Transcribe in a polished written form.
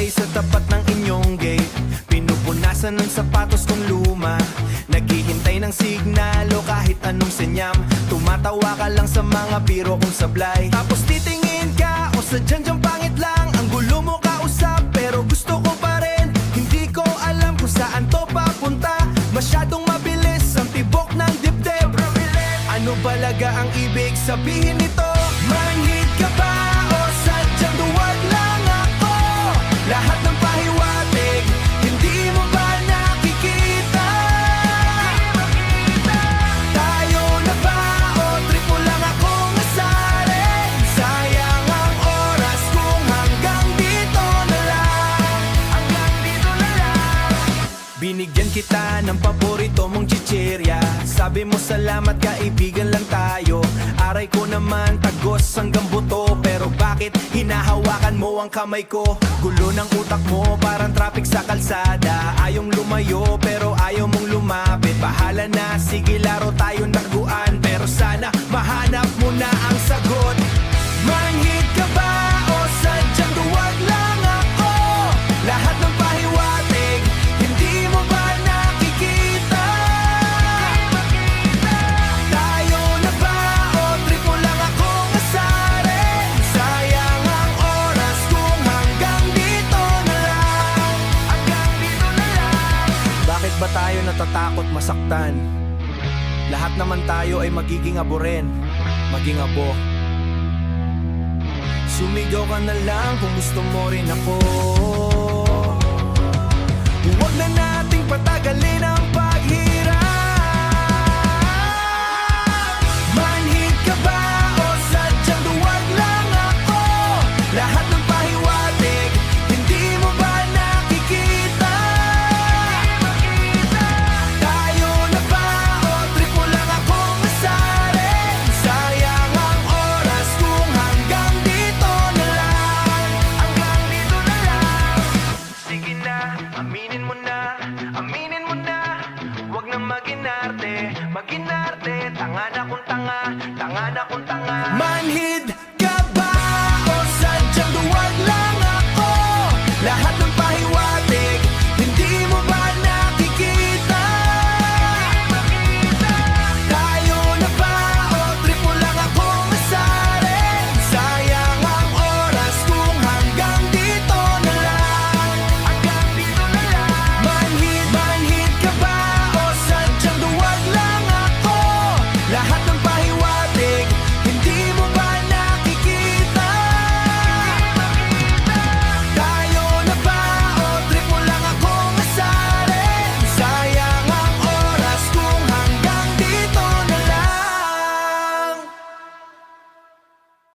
nakatambay sa tapat ng inyong gate. Pinupunasan ng sapatos kong luma, naghihintay ng signalo kahit anong senyam. Tumatawa ka lang sa mga biro kong sablay. Tapos titingin ka o sadyang pangit lang. Ang gulo mo kausap pero gusto ko pa rin. Hindi ko alam kung saan to papunta. Masyadong mabilis ang tibok ng dibdib. Ano balaga ang ibig sabihin nito? Manhid ka ba o sadyang duwag lang ako? Lahat ng pahiwatig, hindi mo ba nakikita? Tayo na ba o trip mo lang akong asarin? Sayang ang oras kung hanggang dito na lang. Hanggang dito na lang. Binigyan kita ng paborito mong chichirya. Sabi mo salamat, kaibigan lang tayo. Aray ko naman tagos hanggang buto. Pero bakit hinahawakan mo ang kamay ko? Gulo ng utak mo parang traffic sa kalsada. Ayong lumayo pero ayaw mong lumapit. Bahala na, sige laro tayo naguan. Pero sana mahanap mo na ang sagot. Manhid ka ba o sadyang duwag lang ako? Lahat ng pahiwatig, hindi mo ba nakikita? Tayo na ba o trip mo lang akong asarin? Sayang ang oras kung hanggang dito na lang. Hanggang dito na lang. Bakit ba tayo natatakot masaktan? Lahat naman tayo ay magiging abo rin. Maging abo. Sumigaw ka na lang kung gusto mo rin ako. Huwag na nating patagalin ang paghirap. Manhid ka ba o sadyang duwag lang ako? Lahat ng pahiwatig, hindi mo ba nakikita? Tayo na ba o trip mo lang akong asarin? Sayang ang oras kung hanggang dito na lang. Hanggang dito na lang. Sige na, aminin mo na, aminin mo na. Huwag na maginarte, maginarte. Tanga na kung tanga, tanga na kung tanga. Manhid